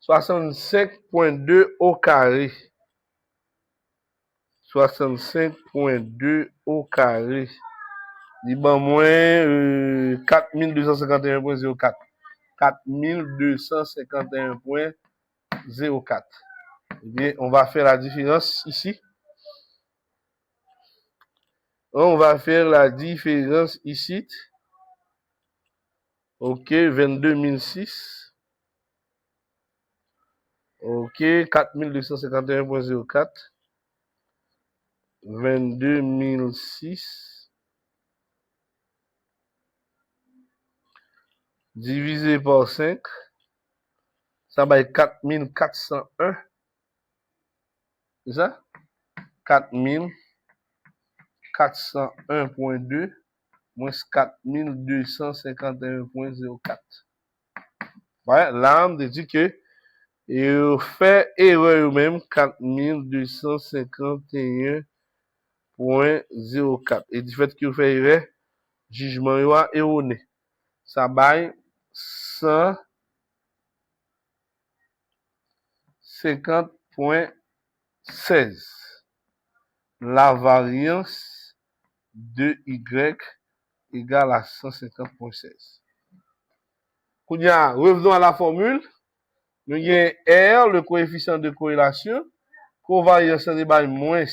65.2 au carré. 65.2 au carré. Il va moins 4251.04. 4251.04. Eh bien, on va faire la différence ici. On va faire la différence ici. OK, 22 006. OK, 4251.04. 22 006. divisé par 5, ça va être 4401. C'est ça? 4401.2 moins 4251.04. Ouais, là, on dit que il fait erreur même 4251.04. Et du fait qu'il fait erreur, jugement est erroné. Ça baille 150.16. La variance de Y égale à 150.16. Revenons à la formule. Nous avons R, le coefficient de corrélation, covariance de moins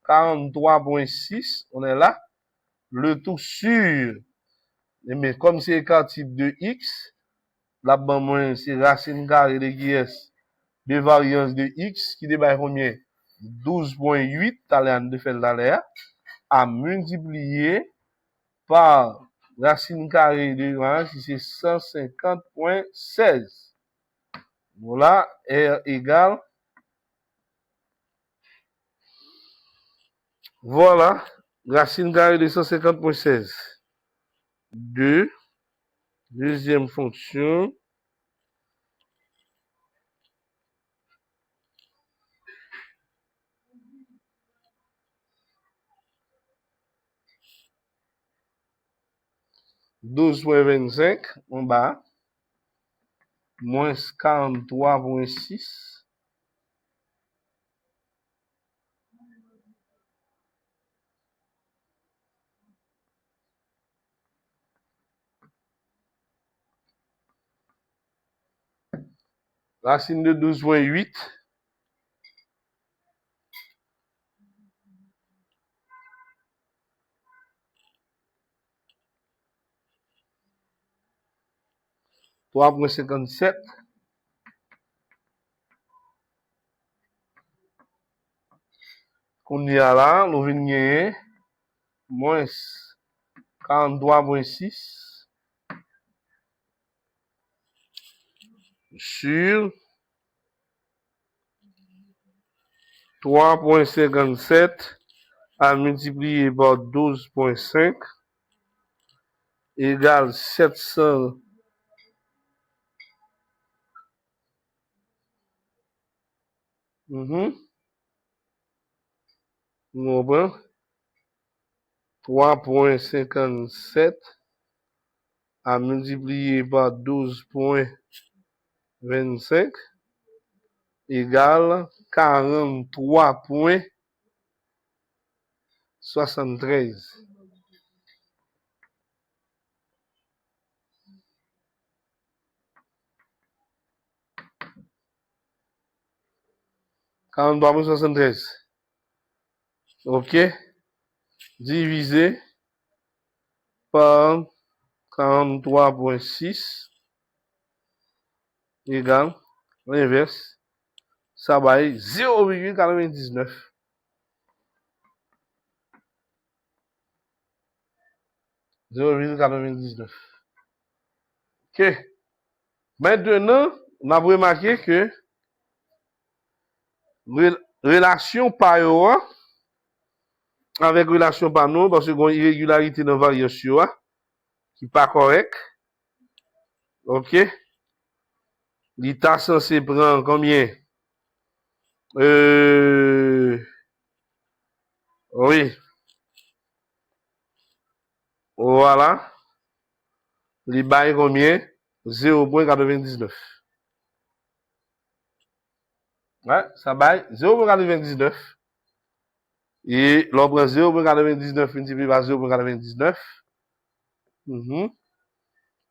43.6, on est là. Le tout sur, mais comme c'est écart type de X, là-bas, moins, c'est racine carrée de GS de variance de X qui débat combien? 12.8, de fait l'aléa, à multiplier par racine carrée de variance, c'est 150.16. Voilà, R égale. Voilà, racine carrée de 150.16. Deuxième fonction. $12.25 en bas, moins 43.6. Racine de 12.8. $3.57. Qu'on y a là, nous venons moins 43.6 sur 3.57 à multiplier par 12.5 égale 700. Nous prenons 3.57 à multiplier par 12.25 égale 43.73. OK? Divisé par 43.6 égale l'inverse. Ça va être 0,99. OK. Maintenant, on a remarqué que relation par avec relation par nous, parce qu'il y a une irrégularité dans la variation qui n'est pas correcte. OK? L'État censé prendre combien? Oui. Voilà. Les bails combien? 0.99. Ouais, ça baille 0.99. Et l'on prend 0.99 multiplié par 0.99.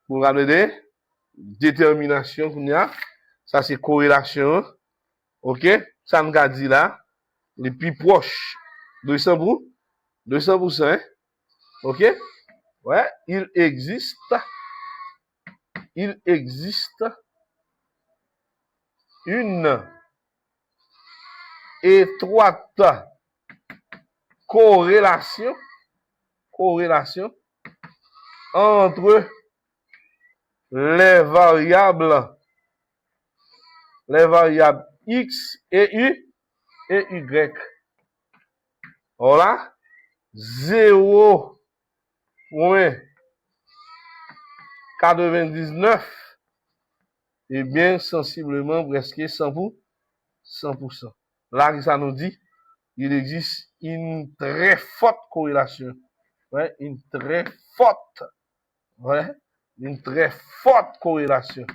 Pour regarder détermination qu'on y a. Ça, c'est corrélation. OK? Ça nous a dit là. Les plus proches. 200%. 200%. Hein? OK? Ouais, il existe une étroite corrélation entre les variables X et Y. Voilà. 0,99. Eh bien, sensiblement presque 100%. Là, ça nous dit, il existe une très forte corrélation. Ouais, une très forte corrélation.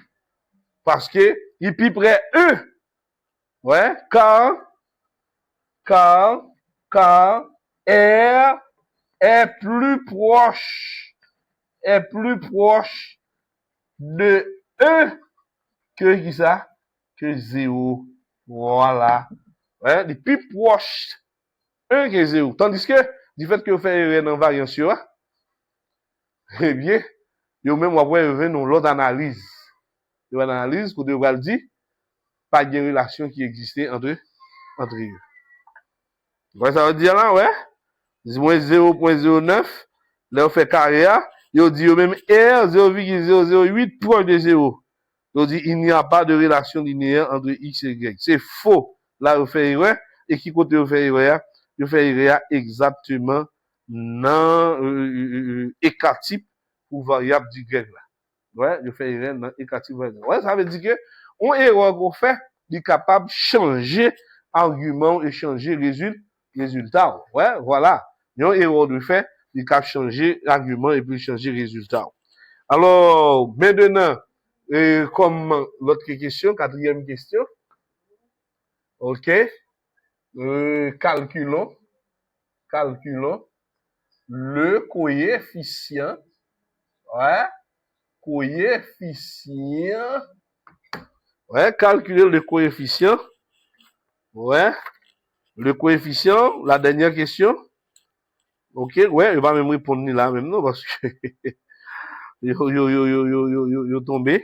Parce que, il peut près E. Ouais, car R est plus proche de E que qui ça? Que 0. Voilà. Ouais, il est plus proche 1 que 0. Tandis que, du fait que vous faites une variance, eh bien, vous même après venir l'autre analyse. L'analyse, vous devez dire, pas de relation qui existait entre eux. Ouais, ça veut dire là, ouais, moins 0,09, là, on fait carré, il dit même R 0,008 proche de 0. Il dit, il n'y a pas de relation linéaire entre X et Y. C'est faux. Là, on fait erreur. Et qui côté on fait erreur? On fait erreur exactement dans écart type pour variable du Y là. Ouais, on fait erreur dans écart type. Ouais, ça veut dire que, on erreur qu'on fait, il est capable de changer argument et changer résultat. Ouais, voilà. Il y a une erreur de fait, il est capable de changer argument et puis changer résultat. Alors, maintenant, comme l'autre question, quatrième question, ok, calculons le coefficient, calculer le coefficient, la dernière question, ok, il va même répondre là même, non, parce que, yo tombé.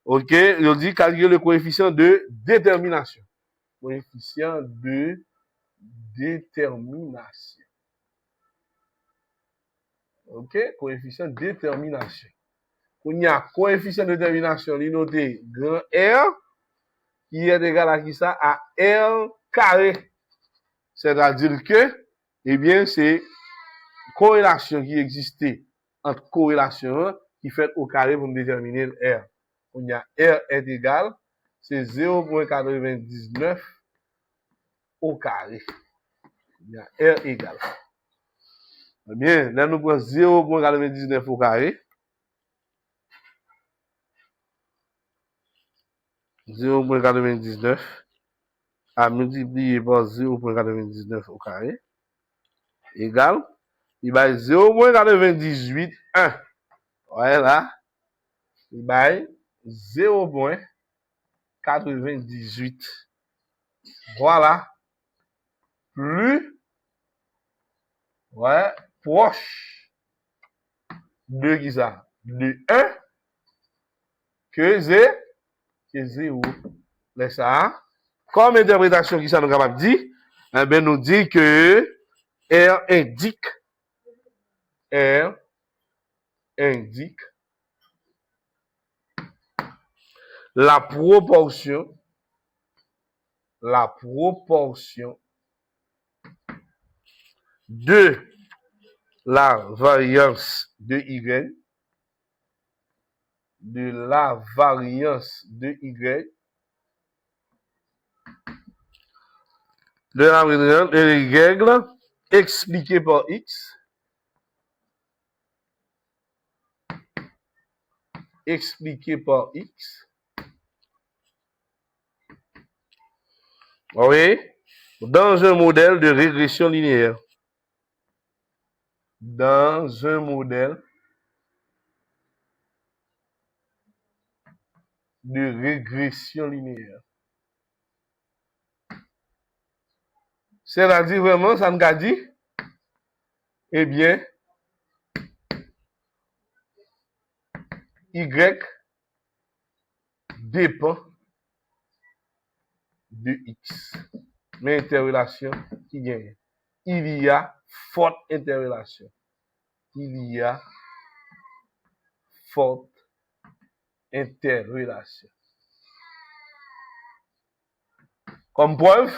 Ok, il dit calculer le coefficient de détermination. Coefficient de détermination. Ok, coefficient de détermination. Il y a coefficient de détermination, il noté grand R, qui est égal à qui ça? À R carré. C'est-à-dire que, eh bien, c'est corrélation qui existait entre corrélation qui fait au carré pour déterminer le R. On y a R est égal, c'est 0,99 au carré. Il y a R égal. Eh bien, là, nous prenons 0,99 au carré. 0,99 à multiplier par 0,99 au carré égale, il va 0,98, 1. Voilà. Il va 0,98. Voilà. Plus, proche de qui ça? De 1 que 0. Laisse ça. Comme interprétation qui ça nous capable de dire, eh bien, nous dit que R indique la proportion de la variance de Y, de la règle expliquée par X, oui, dans un modèle de régression linéaire. C'est-à-dire vraiment, ça nous a dit, eh bien, Y dépend de X. Mais interrelation qui gagne. Il y a forte interrelation. interrelation. Comme preuve,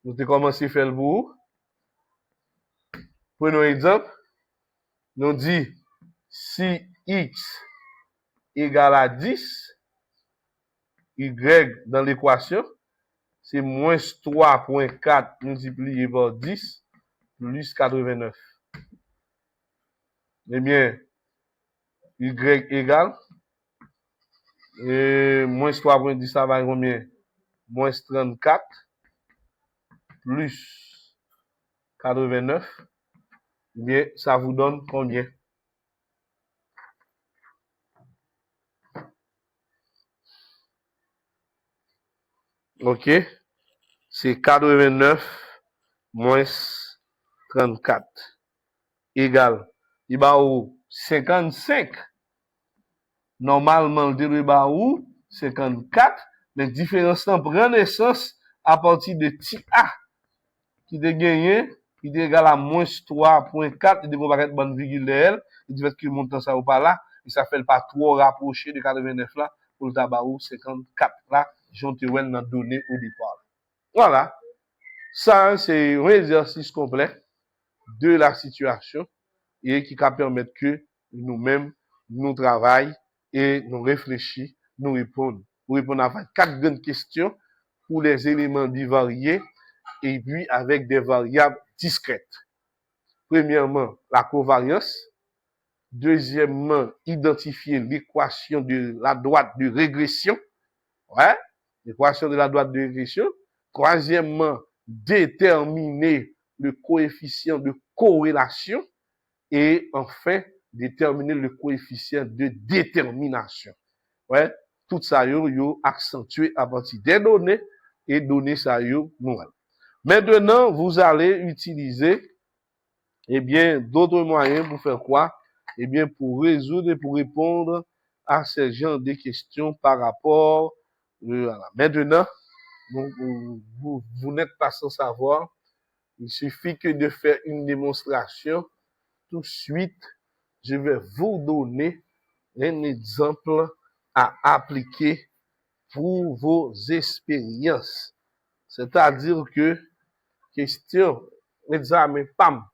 nous avons commencé à faire le bout. Prenons un exemple. Nous dit si x égale à 10, y dans l'équation, c'est moins 3,4 multiplié par 10 plus 89. Eh bien, y égale, moins 3,10, ça va combien? Moins 34 plus 89. Eh bien, ça vous donne combien? OK? C'est 89 moins 34 égale. Il va où? 55. Normalement, le va où? 54. Mais différence prend naissance à partir de ti A qui est gagné, qui est égal à moins 3,4. Il devrait être bonne virgule de L. Il dit que le montant ça ou pas là. Et ça fait pas trop rapproché de 89 là pour le tabac 54 là. J'en te dans donné au départ. Voilà. Ça, c'est un exercice complet de la situation et qui va permettre que nous-mêmes, nous travaillons et nous réfléchissons, nous répondons. Pour répondre à 4 grandes questions pour les éléments bivariés et puis avec des variables discrètes. Premièrement, la covariance. Deuxièmement, identifier l'équation de la droite de régression. Ouais, l'équation de la droite de régression. Troisièmement, déterminer le coefficient de corrélation. Et enfin, déterminer le coefficient de détermination. Ouais, tout ça, yo accentué à partir des données et données ça, yo nouvelles. Maintenant, vous allez utiliser, eh bien, d'autres moyens pour faire quoi? Eh bien, pour résoudre et pour répondre à ces genres de questions par rapport, voilà. Maintenant, vous n'êtes pas sans savoir. Il suffit que de faire une démonstration. Tout de suite, je vais vous donner un exemple à appliquer pour vos expériences. C'est-à-dire que, question, examen, pam,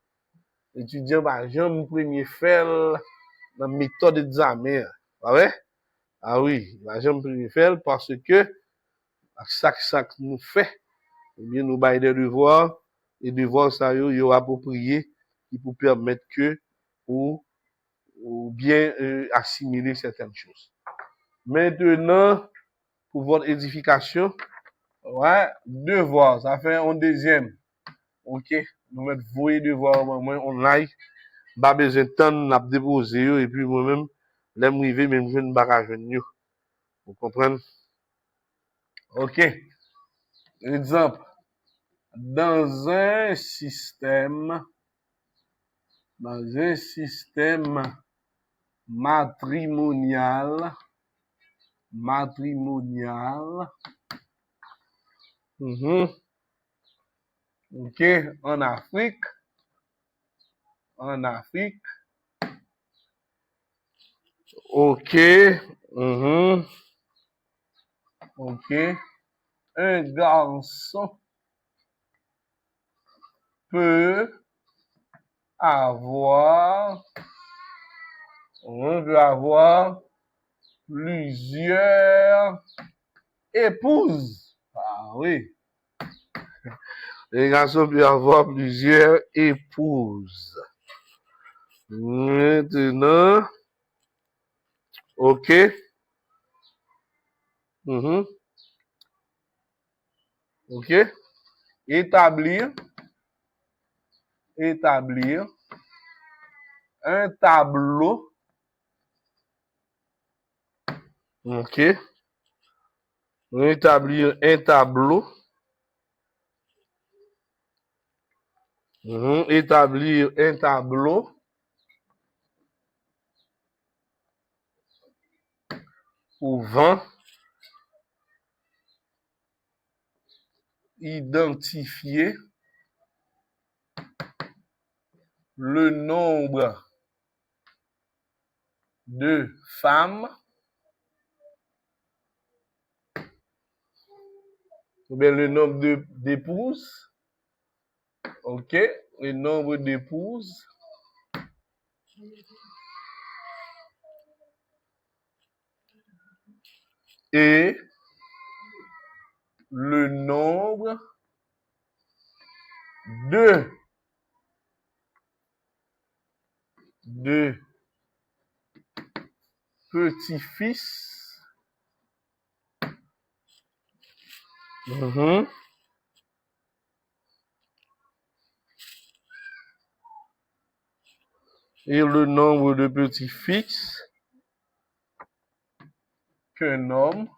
étudiant, bah, j'aime premier faire la méthode d'examen. Ah ouais? Ah oui, bah, j'aime premier faire parce que, ça nous fait, eh bien, nous baillons des devoirs, et devoirs, ça, yo approprié, qui pour permettre que, ou bien assimiler certaines choses. Maintenant, pour votre édification, ouais, devoir, ça fait un deuxième. OK, nous mettons voyer devoir moi online, pas besoin de temps n'a déposer et puis moi-même l'aime river même jeune bagage nous. Vous comprenez? OK. Exemple, dans un système matrimonial, OK, en Afrique, OK, OK, un garçon peut avoir plusieurs épouses. Ah oui. Les garçons peuvent avoir plusieurs épouses. Maintenant, OK. OK. Établir un tableau. OK. Établir un tableau. Établir un tableau pouvant identifier le nombre de femmes Ou bien le nombre d'épouses. OK. Le nombre d'épouses. Et le nombre de petits-fils. Et le nombre de petits-fils qu'un homme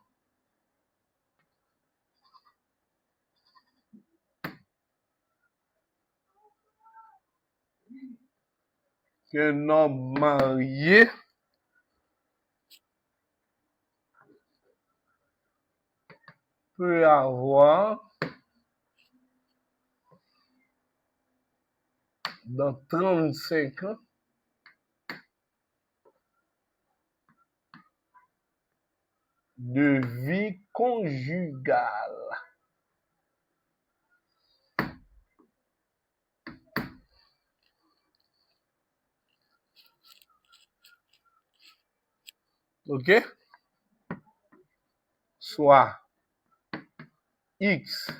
marié peut avoir dans 35 ans de vie conjugale. OK? Soit X,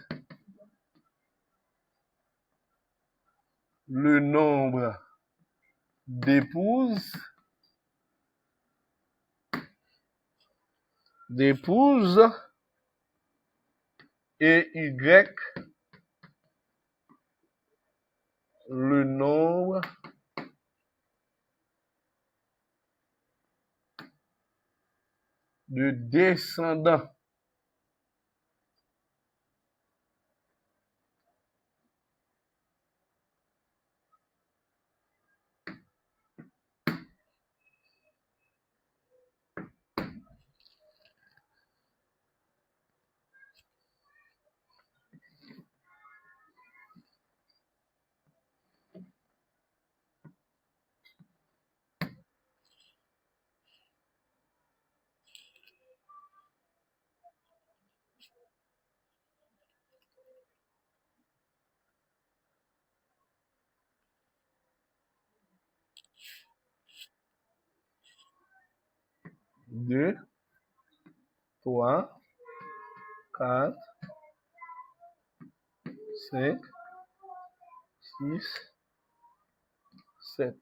le nombre d'épouses, et Y, le nombre de descendants. Deux, trois, quatre, cinq, six, sept.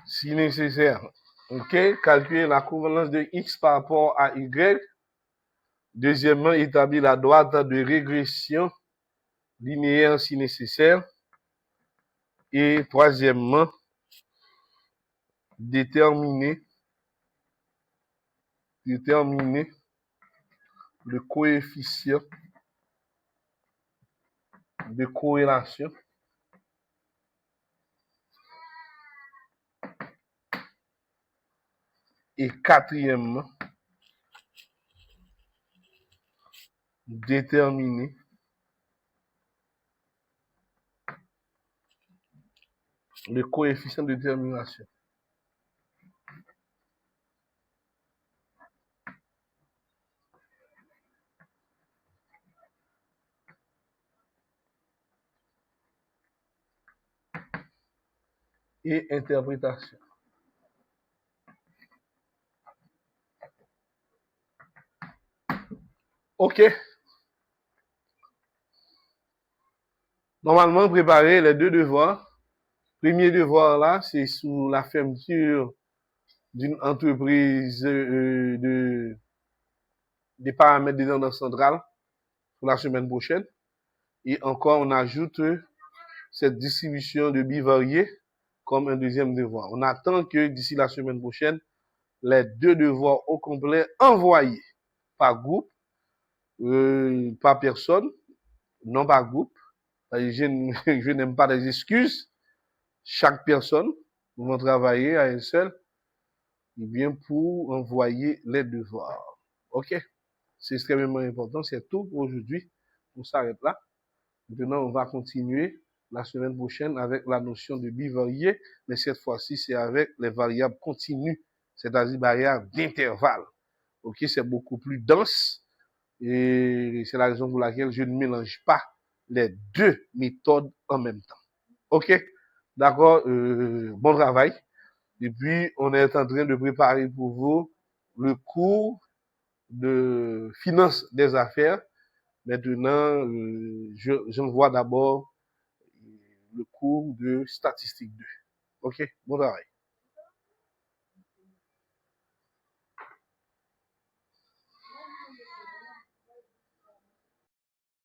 Si nécessaire. OK? Calculer la convenance de X par rapport à Y. Deuxièmement, établir la droite de régression linéaire si nécessaire. Et troisièmement, déterminer le coefficient de corrélation. Et quatrièmement, déterminer le coefficient de détermination. Et interprétation. OK. Normalement, préparer les deux devoirs. Premier devoir là, c'est sur la fermeture d'une entreprise des paramètres des tendances centrales pour la semaine prochaine. Et encore, on ajoute cette distribution de bivariés comme un deuxième devoir. On attend que d'ici la semaine prochaine, les deux devoirs au complet envoyés par groupe, par personne, non par groupe. Je n'aime pas les excuses. Chaque personne va travailler à elle seule, et bien pour envoyer les devoirs. OK? C'est extrêmement important. C'est tout pour aujourd'hui. On s'arrête là. Maintenant, on va continuer la semaine prochaine avec la notion de bivarié, mais cette fois-ci, c'est avec les variables continues, c'est-à-dire variables d'intervalle. OK? C'est beaucoup plus dense et c'est la raison pour laquelle je ne mélange pas les deux méthodes en même temps. OK? D'accord? Bon travail. Et puis, on est en train de préparer pour vous le cours de finance des affaires. Maintenant, j'envoie d'abord le cours de statistique 2. OK? Bon travail.